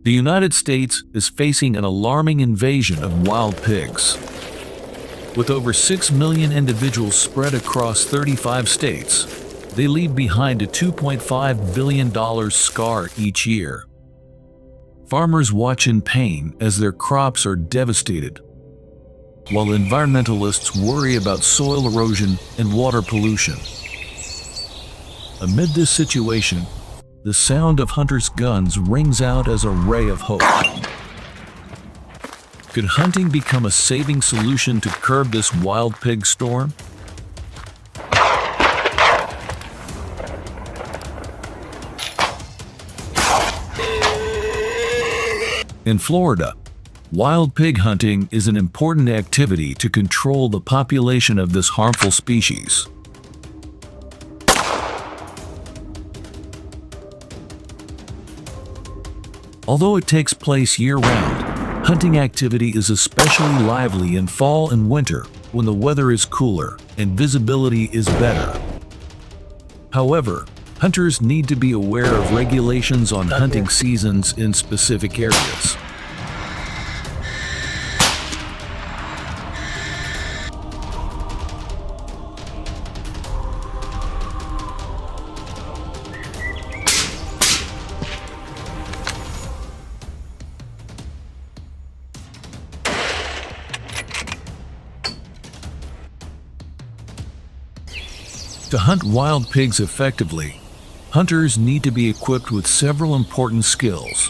The United States is facing an alarming invasion of wild pigs. With over 6 million individuals spread across 35 states, they leave behind a $2.5 billion scar each year. Farmers watch in pain as their crops are devastated, while environmentalists worry about soil erosion and water pollution. Amid this situation, the sound of hunters' guns rings out as a ray of hope. Could hunting become a saving solution to curb this wild pig storm? In Florida, wild pig hunting is an important activity to control the population of this harmful species. Although it takes place year-round, hunting activity is especially lively in fall and winter when the weather is cooler and visibility is better. However, hunters need to be aware of regulations on hunting seasons in specific areas. To hunt wild pigs effectively, hunters need to be equipped with several important skills.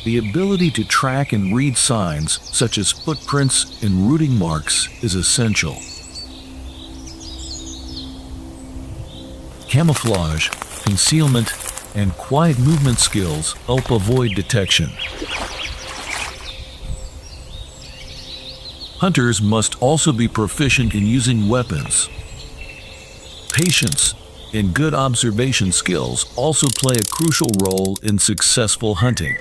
The ability to track and read signs, such as footprints and rooting marks, is essential. Camouflage, concealment, and quiet movement skills help avoid detection. Hunters must also be proficient in using weapons. Patience and good observation skills also play a crucial role in successful hunting.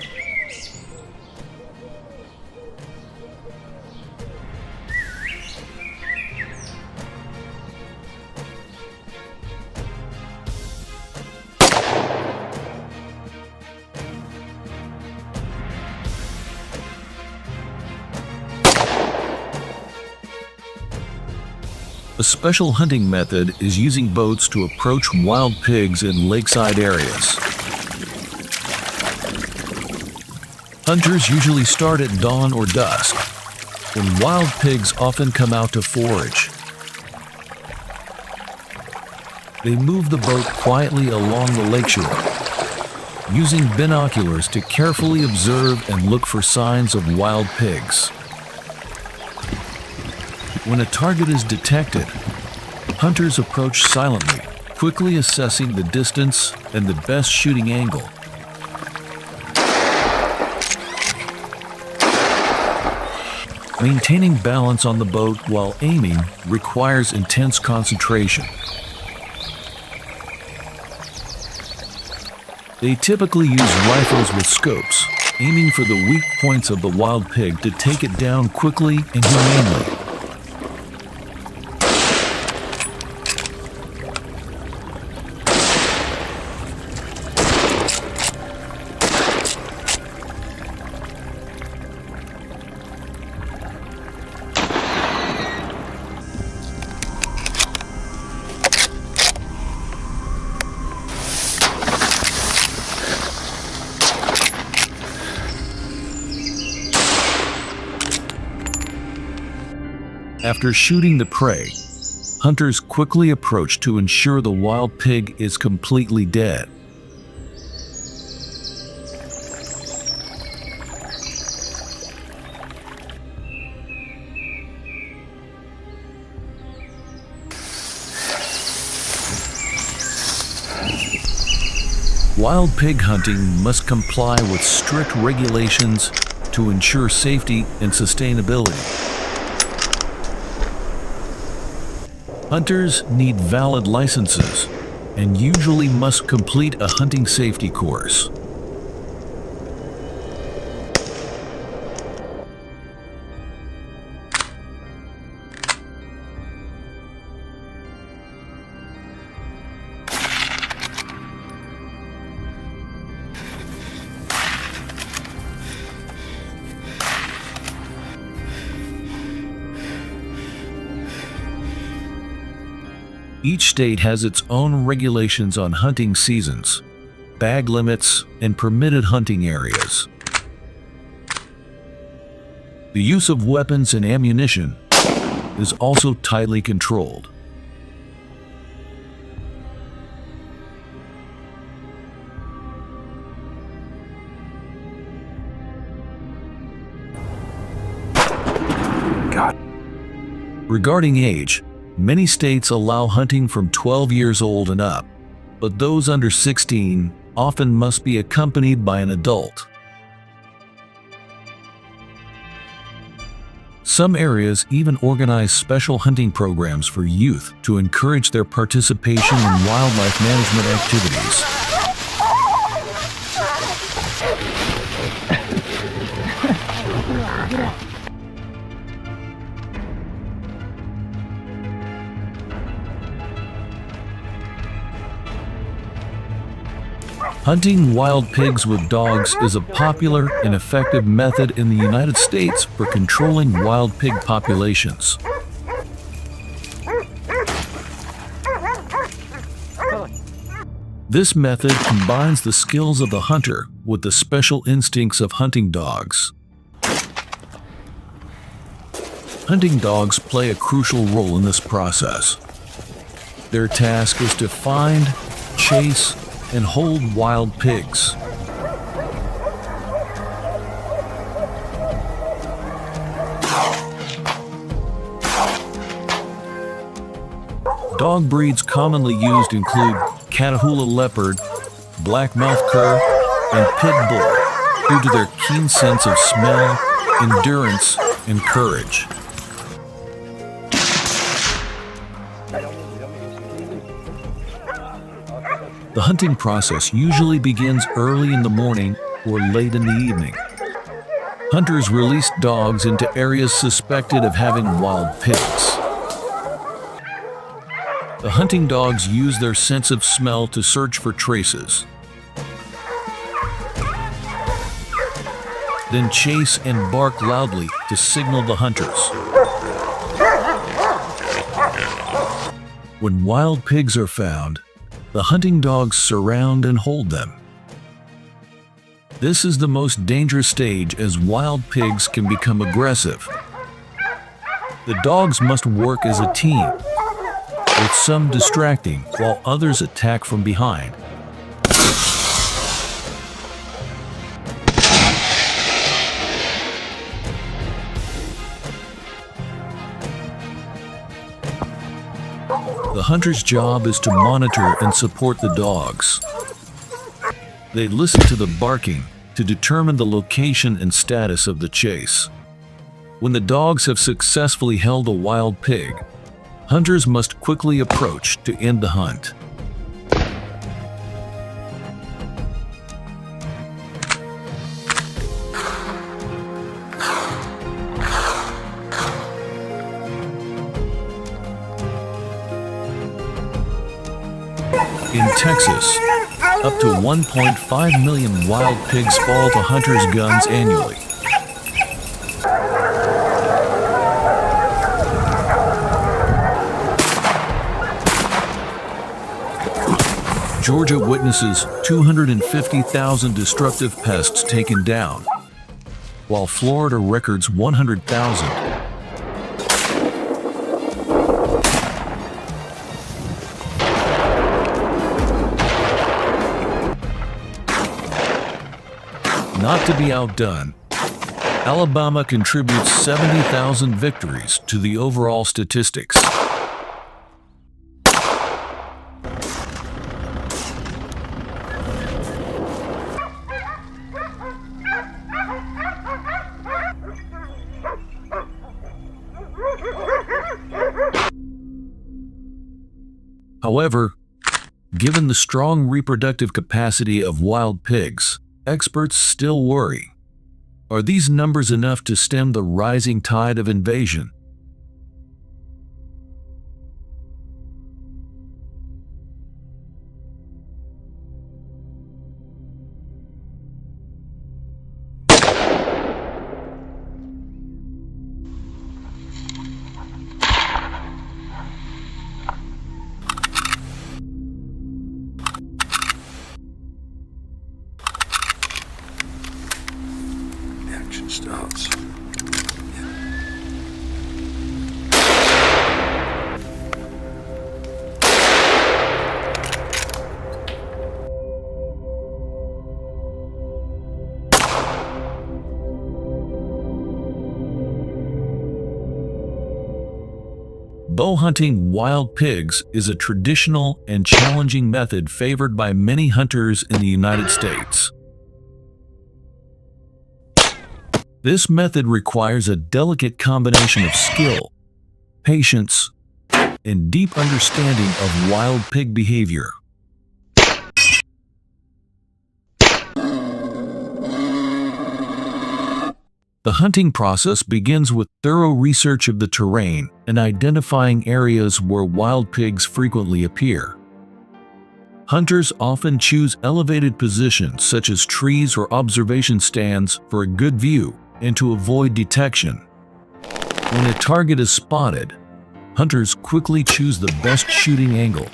A special hunting method is using boats to approach wild pigs in lakeside areas. Hunters usually start at dawn or dusk, when wild pigs often come out to forage. They move the boat quietly along the lakeshore, using binoculars to carefully observe and look for signs of wild pigs. When a target is detected, hunters approach silently, quickly assessing the distance and the best shooting angle. Maintaining balance on the boat while aiming requires intense concentration. They typically use rifles with scopes, aiming for the weak points of the wild pig to take it down quickly and humanely. After shooting the prey, hunters quickly approach to ensure the wild pig is completely dead. Wild pig hunting must comply with strict regulations to ensure safety and sustainability. Hunters need valid licenses and usually must complete a hunting safety course. Each state has its own regulations on hunting seasons, bag limits, and permitted hunting areas. The use of weapons and ammunition is also tightly controlled. Regarding age, many states allow hunting from 12 years old and up, but those under 16 often must be accompanied by an adult. Some areas even organize special hunting programs for youth to encourage their participation in wildlife management activities. Hunting wild pigs with dogs is a popular and effective method in the United States for controlling wild pig populations. This method combines the skills of the hunter with the special instincts of hunting dogs. Hunting dogs play a crucial role in this process. Their task is to find, chase, and hold wild pigs. Dog breeds commonly used include Catahoula leopard, black-mouthed cur, and pit bull due to their keen sense of smell, endurance, and courage. The hunting process usually begins early in the morning or late in the evening. Hunters release dogs into areas suspected of having wild pigs. The hunting dogs use their sense of smell to search for traces, then chase and bark loudly to signal the hunters. When wild pigs are found, the hunting dogs surround and hold them. This is the most dangerous stage as wild pigs can become aggressive. The dogs must work as a team, with some distracting while others attack from behind. The hunter's job is to monitor and support the dogs. They listen to the barking to determine the location and status of the chase. When the dogs have successfully held a wild pig, hunters must quickly approach to end the hunt. In Texas, up to 1.5 million wild pigs fall to hunters' guns annually. Georgia witnesses 250,000 destructive pests taken down, while Florida records 100,000. Not to be outdone, Alabama contributes 70,000 victories to the overall statistics. However, given the strong reproductive capacity of wild pigs, experts still worry. Are these numbers enough to stem the rising tide of invasion? starts. Bow hunting wild pigs is a traditional and challenging method favored by many hunters in the United States. This method requires a delicate combination of skill, patience, and deep understanding of wild pig behavior. The hunting process begins with thorough research of the terrain and identifying areas where wild pigs frequently appear. Hunters often choose elevated positions such as trees or observation stands for a good view and to avoid detection. When a target is spotted, hunters quickly choose the best shooting angle.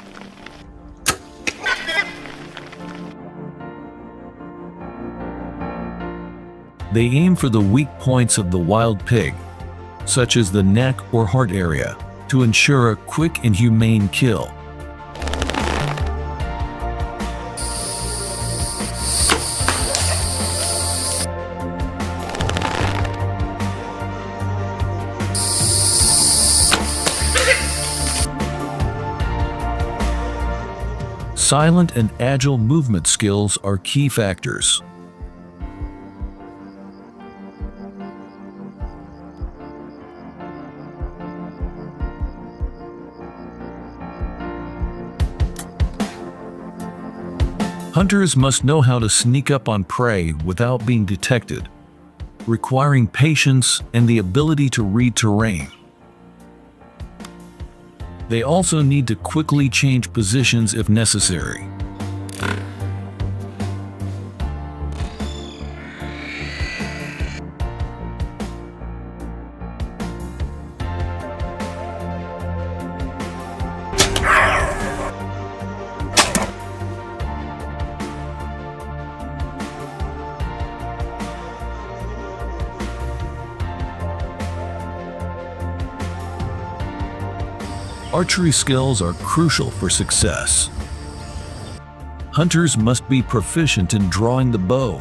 They aim for the weak points of the wild pig, such as the neck or heart area, to ensure a quick and humane kill. Silent and agile movement skills are key factors. Hunters must know how to sneak up on prey without being detected, requiring patience and the ability to read terrain. They also need to quickly change positions if necessary. Archery skills are crucial for success. Hunters must be proficient in drawing the bow,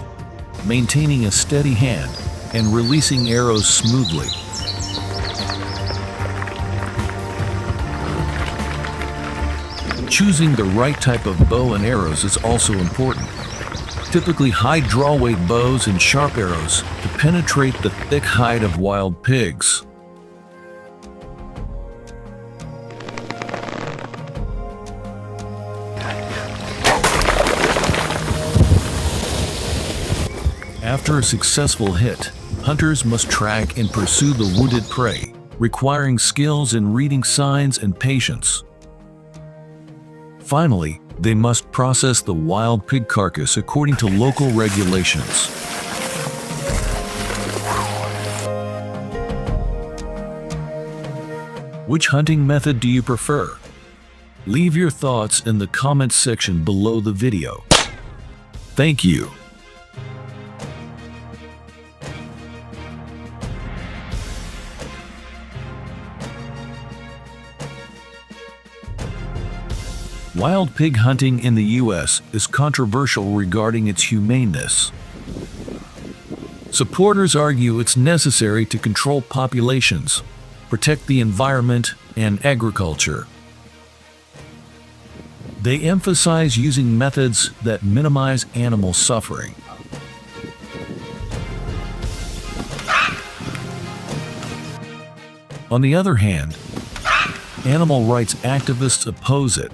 maintaining a steady hand, and releasing arrows smoothly. Choosing the right type of bow and arrows is also important. Typically high draw weight bows and sharp arrows to penetrate the thick hide of wild pigs. After a successful hit, hunters must track and pursue the wounded prey, requiring skills in reading signs and patience. Finally, they must process the wild pig carcass according to local regulations. Which hunting method do you prefer? Leave your thoughts in the comments section below the video. Thank you. Wild pig hunting in the U.S. is controversial regarding its humaneness. Supporters argue it's necessary to control populations, protect the environment, and agriculture. They emphasize using methods that minimize animal suffering. On the other hand, animal rights activists oppose it,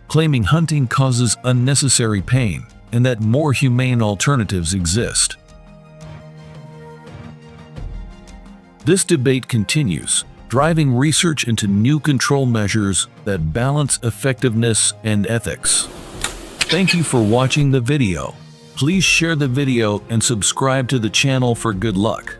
claiming hunting causes unnecessary pain and that more humane alternatives exist. This debate continues, driving research into new control measures that balance effectiveness and ethics. Thank you for watching the video. Please share the video and subscribe to the channel for good luck.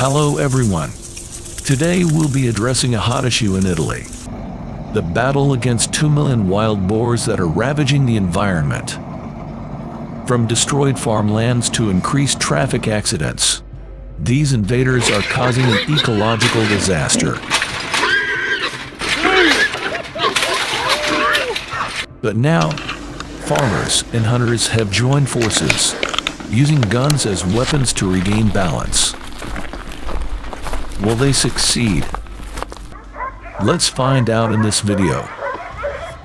Hello everyone. Today we'll be addressing a hot issue in Italy. The battle against 2 million wild boars that are ravaging the environment. From destroyed farmlands to increased traffic accidents, these invaders are causing an ecological disaster. But now, farmers and hunters have joined forces, using guns as weapons to regain balance. Will they succeed? Let's find out in this video.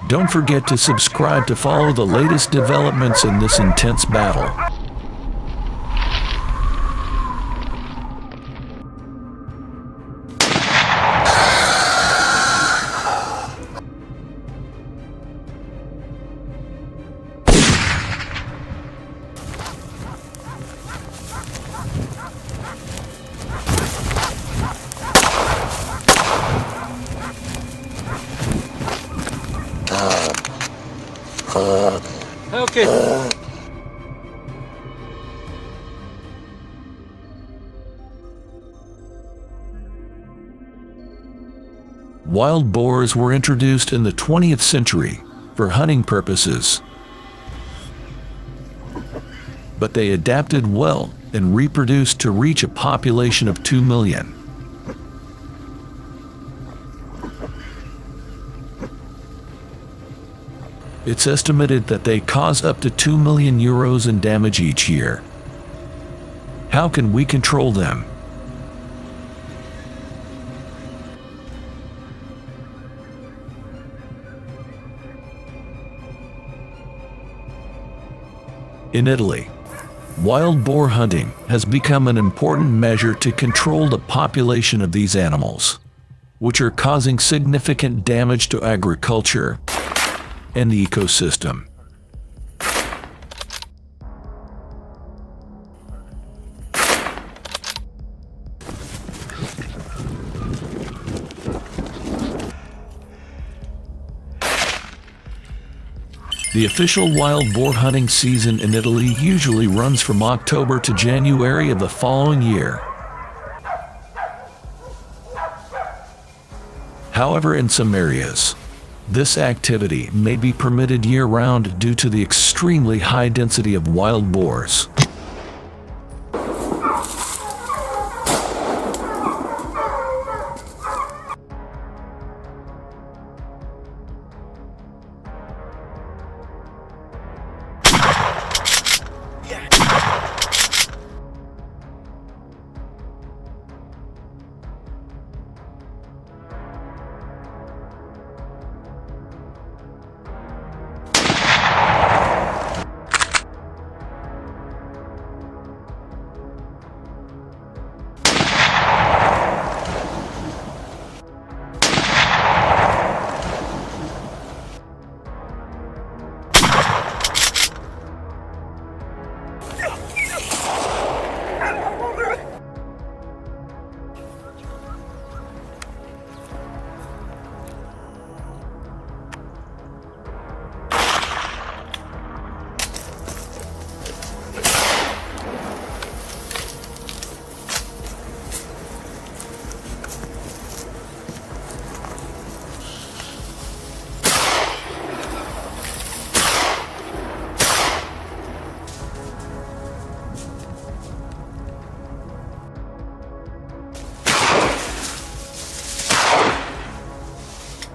Don't forget to subscribe to follow the latest developments in this intense battle. Okay. Wild boars were introduced in the 20th century for hunting purposes. But they adapted well and reproduced to reach a population of 2 million. It's estimated that they cause up to 2 million euros in damage each year. How can we control them? In Italy, wild boar hunting has become an important measure to control the population of these animals, which are causing significant damage to agriculture and the ecosystem. The official wild boar hunting season in Italy usually runs from October to January of the following year. However, in some areas, this activity may be permitted year-round due to the extremely high density of wild boars.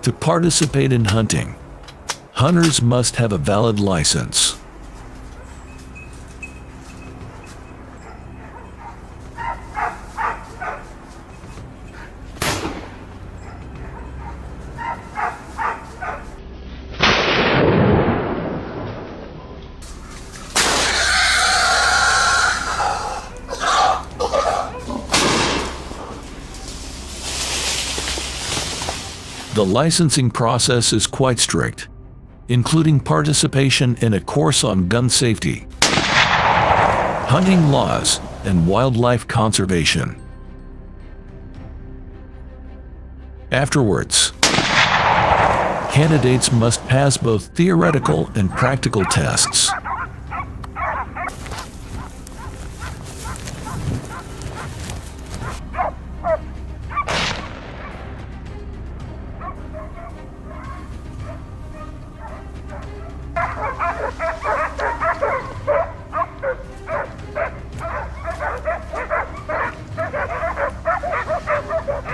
To participate in hunting, hunters must have a valid license. The licensing process is quite strict, including participation in a course on gun safety, hunting laws, and wildlife conservation. Afterwards, candidates must pass both theoretical and practical tests.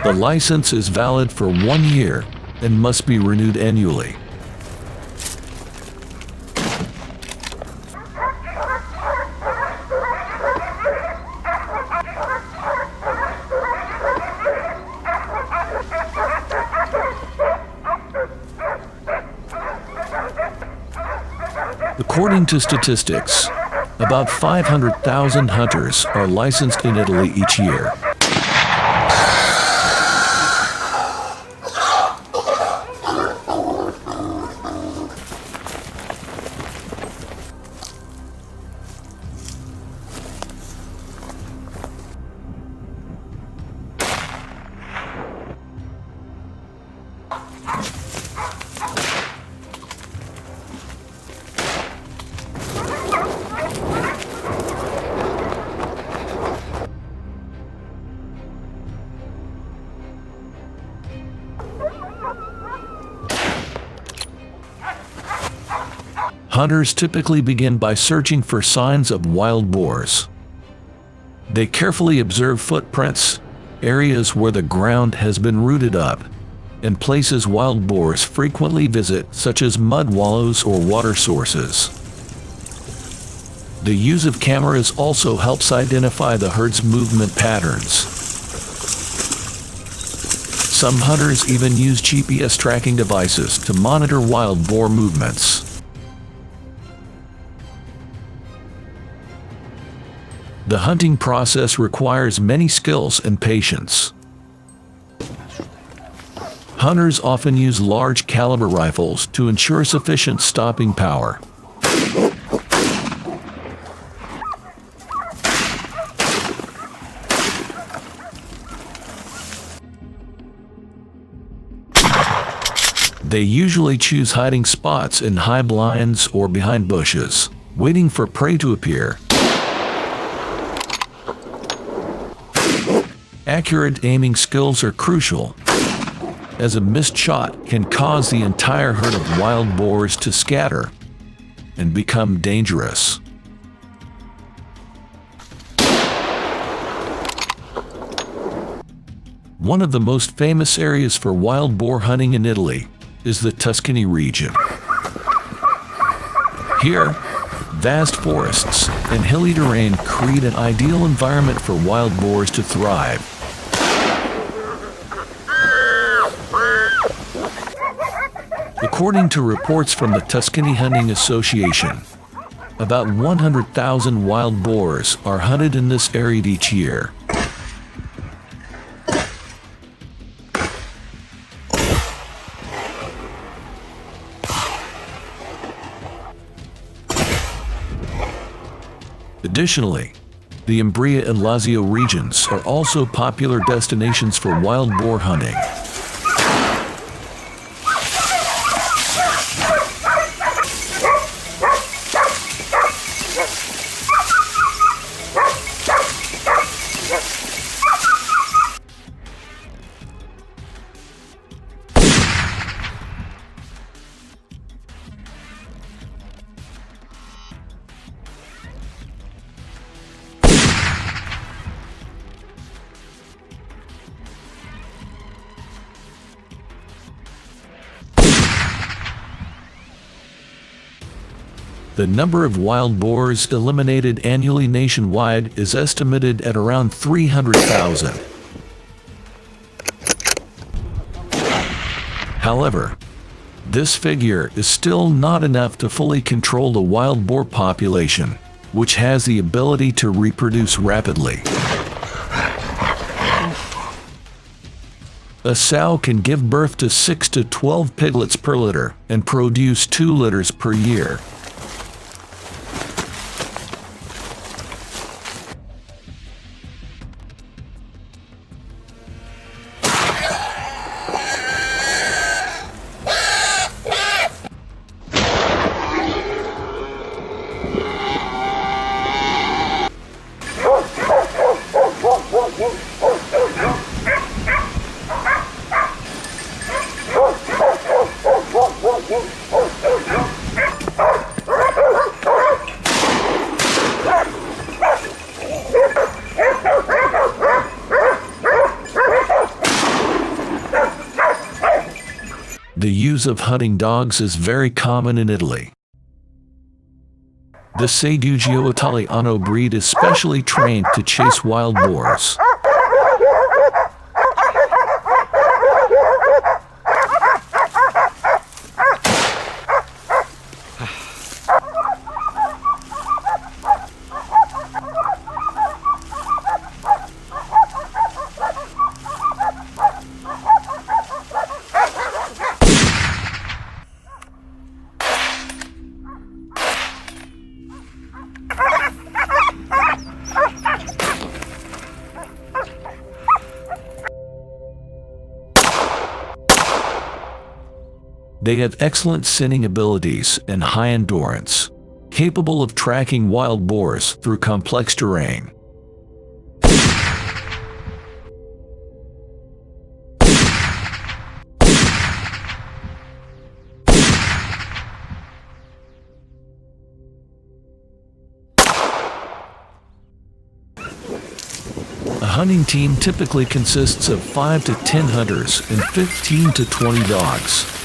The license is valid for 1 year and must be renewed annually. According to statistics, about 500,000 hunters are licensed in Italy each year. Hunters typically begin by searching for signs of wild boars. They carefully observe footprints, areas where the ground has been rooted up, and places wild boars frequently visit, such as mud wallows or water sources. The use of cameras also helps identify the herd's movement patterns. Some hunters even use GPS tracking devices to monitor wild boar movements. The hunting process requires many skills and patience. Hunters often use large caliber rifles to ensure sufficient stopping power. They usually choose hiding spots in high blinds or behind bushes, waiting for prey to appear. Accurate aiming skills are crucial, as a missed shot can cause the entire herd of wild boars to scatter and become dangerous. One of the most famous areas for wild boar hunting in Italy is the Tuscany region. Here, vast forests and hilly terrain create an ideal environment for wild boars to thrive. According to reports from the Tuscany Hunting Association, about 100,000 wild boars are hunted in this area each year. Additionally, the Umbria and Lazio regions are also popular destinations for wild boar hunting. The number of wild boars eliminated annually nationwide is estimated at around 300,000. However, this figure is still not enough to fully control the wild boar population, which has the ability to reproduce rapidly. A sow can give birth to 6 to 12 piglets per litter and produce 2 litters per year. The use of hunting dogs is very common in Italy. The Sedugio Italiano breed is specially trained to chase wild boars. They have excellent scenting abilities and high endurance, capable of tracking wild boars through complex terrain. A hunting team typically consists of 5 to 10 hunters and 15 to 20 dogs.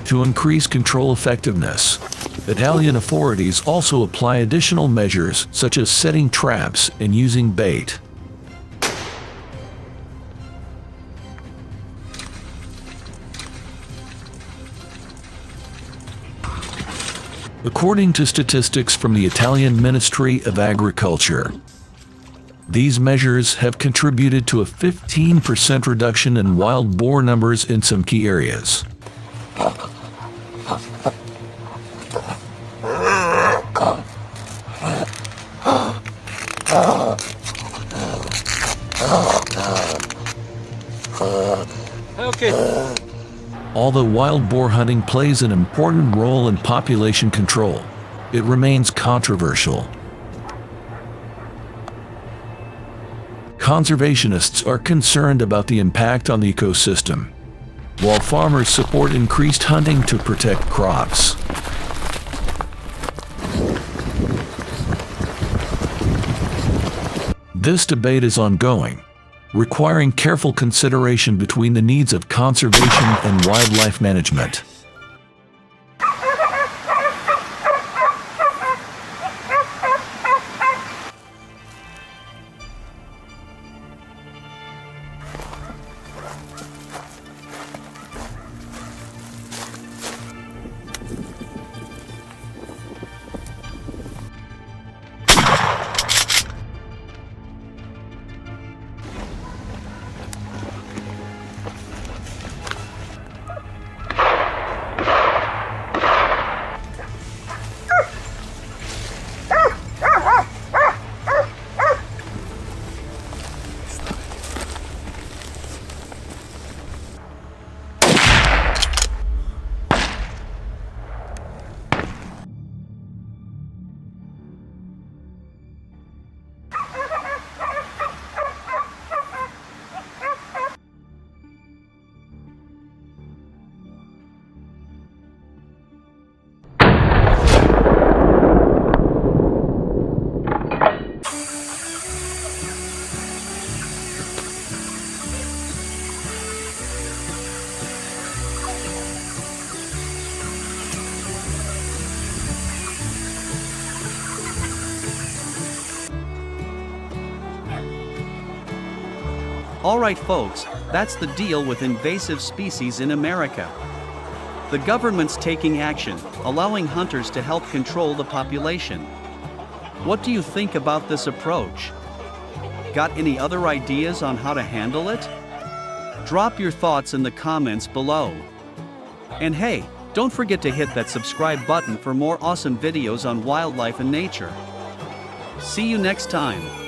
To increase control effectiveness, Italian authorities also apply additional measures such as setting traps and using bait. According to statistics from the Italian Ministry of Agriculture, these measures have contributed to a 15% reduction in wild boar numbers in some key areas. Okay. Although wild boar hunting plays an important role in population control, it remains controversial. Conservationists are concerned about the impact on the ecosystem, while farmers support increased hunting to protect crops. This debate is ongoing, requiring careful consideration between the needs of conservation and wildlife management. Alright folks, that's the deal with invasive species in America. The government's taking action, allowing hunters to help control the population. What do you think about this approach? Got any other ideas on how to handle it? Drop your thoughts in the comments below. And hey, don't forget to hit that subscribe button for more awesome videos on wildlife and nature. See you next time.